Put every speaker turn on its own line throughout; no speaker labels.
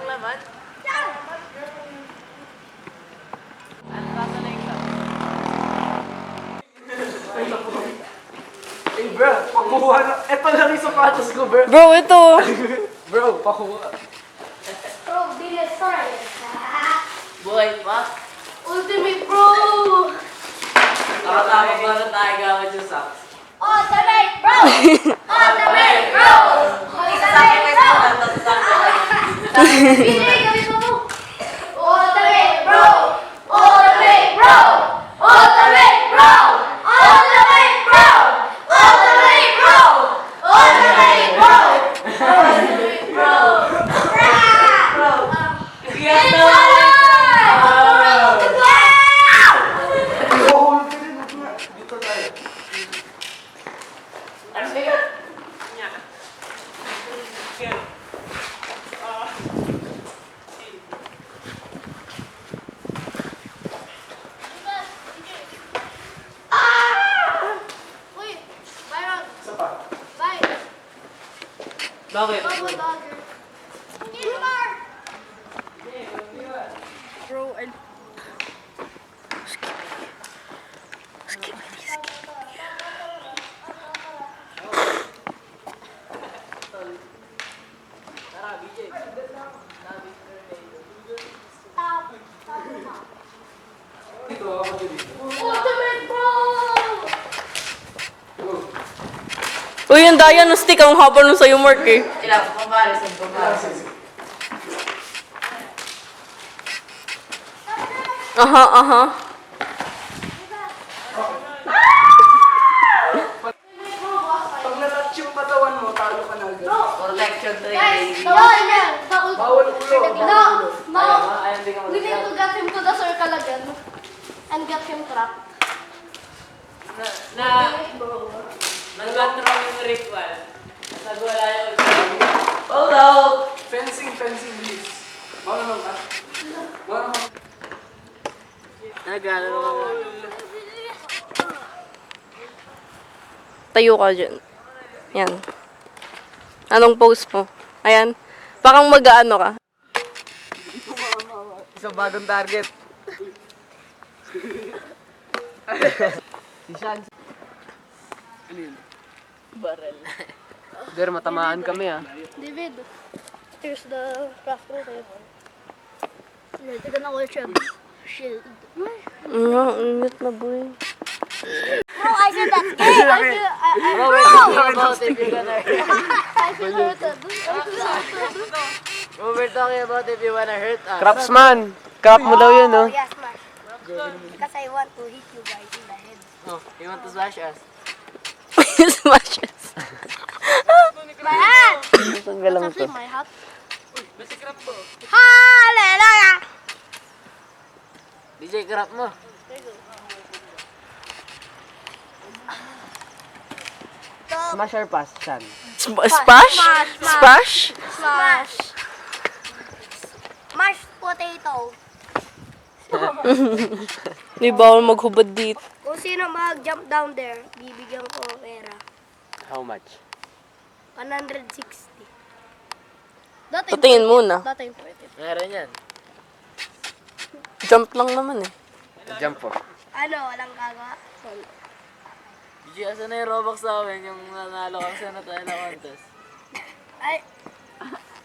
laman? Ano basa na yung laman?
Hey bro, pakuha na. Ito lang yung sapatos ko bro.
Bro, ito.
Bro, pakuha.
Bro, bilis tayo.
Buhay pa?
Ultimate bro!
Nakatapos na tayo gawin yung socks.
Ultimate bro! Ultimate bro! Ultimate bro! Pili, gawin mo mo. Ultimate bro! Ultimate bro! Ultimate bro! Ultimate bro! Ultimate bro! Ultimate bro! Ultimate bro!
Yes,
It's on!
Pakuha ka rin. Dito tayo.
Wait, Byron,
Isa pa.
bye.
Bakit?
Go, Dodger. Gilmar!
Bro,
Dito ako dito.
Ultimate bro!
Uy, yung daya no stick. Ang haba nun sa'yo, Mark eh.
Ilang comparison.
Aha, aha.
Pag natouch yung katawan mo, talo ka na agad.
Collection
Guys,
training.
Bawal ulo.
No,
Ayaw din ka
we need to get him to the circle again and get him trapped.
Nag-control yung ritual. Nagwala yung hold out!
Fencing, please. Marunong ka? Marunong.
Nagano naman.
Tayo ka dyan. Yan. Anong pose mo? Ayan. Parang mag-ano ka.
Isang bagong target. Si Sean.
Ano yun?
Barrel. Pero matamaan kami ah.
David, here's the craft roll kayo. Tigan ako yung shield.
Ang init na boy.
Bro, I said that's gay.
Bro, we're talking about if you're gonna
I feel hurted.
Bro, we're talking about if you wanna hurt us.
Craftsman! Crap mo daw yun, no?
Yes, Smash. Because I want to hit you guys in the head.
Oh, you want to smash us?
Smashes.
My hat!
Ang galang
That's
to.
actually my hat. Hallelujah!
DJ, crap mo. Smash or pass, Sean?
Splash? Splash?
Smash! Mashed potato.
Di bawal maghubad dito.
Kung sino mag-jump down there, bibigyan ko pera.
How much?
160. Dati
Patingin muna.
Dati yung 40.
Meron yan.
Jump lang naman eh.
Jump po.
Ano, walang kagawa?
DJ, asan na yung Robux namin? Yung nanalo kami sa tayo na contest.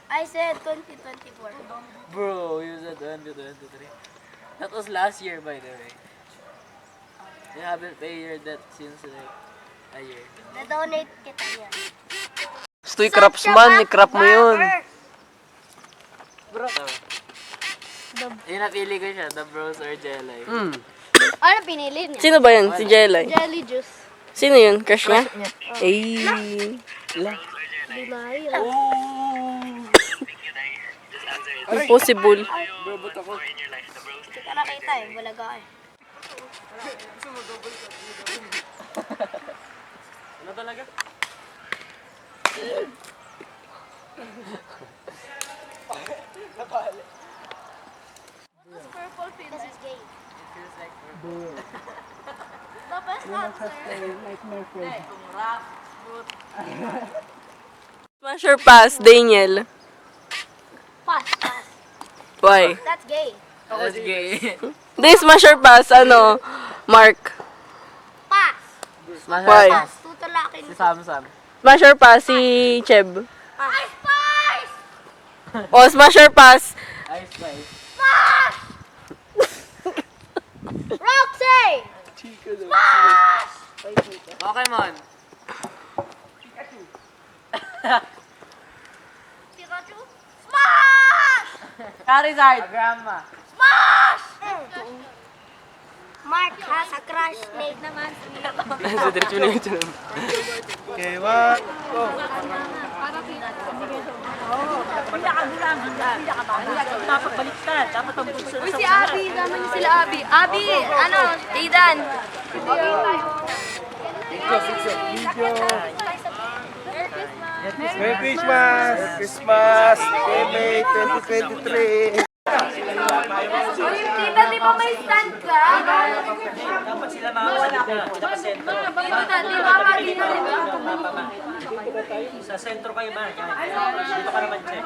I said 2024.
Bro, you said 2023. That was last year, by the way. You haven't paid your debt since like a year.
Na-donate kita yan.
Stoy craftsman, i-crap mo yun.
Bro, yung napili ko siya, the bros or jelly.
Ano pinili niya?
Sino ba yan? Si Jelay.
Jelly juice.
Sino yun? Crush niya? Ay.
Dunay.
Impossible.
Hindi ka nakita eh. Balaga eh.
Ano talaga?
Purple pin. This is gay. The best answer.
Smash or pass, Daniel?
Pass, pass.
Why?
That's gay.
That's gay.
This smash or pass, ano? Mark.
Pass.
Smash
Why?
or pass?
Pass. Tutulakin.
Si Samsam.
Smash or pass, si Cheb.
Ice Spice!
O, smash or pass.
Ice Spice.
Smash! Roxy! Smash!
Pokemon.
Pikachu? Smash!
Charizard. Grandma.
Smash! Mark has a crush name naman.
Sa diretso na yun.
Okay, what?
Uy, si Abby. Naman niyo sila Abby. Abby, ano, Aidan.
Merry Christmas! Merry Christmas! May 2023!
Tita, di ba may stand ka? Dapat sila mawala ka. Di ba magiging
Sa sentro kayo ba? Dito ka naman check.